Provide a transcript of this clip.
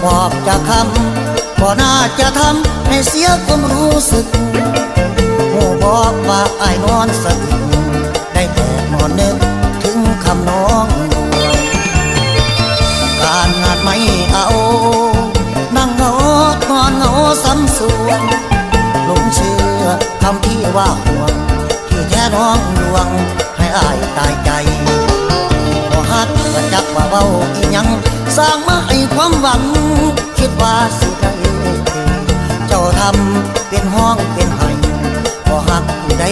บอกจะคำก็น่าจะทำให้เสียความรู้สึกหูบอกว่าอ้ายนอนสะอึกได้แต่นอนนึกถึงคำน้องการงานไม่เอานั่งเหงานอนเหงาซ้ำสวงหลงเชื่อคำที่ว่าห่วงที่แท้น้องดวงให้อ้ายตายใจบ่ฮักก็จักว่าเว้าอีหยังสร้างมาให้ความหวังคิดว่าสิได้เจ้าทำเป็นห้องเป็นไห้บ่ฮักผู้ใด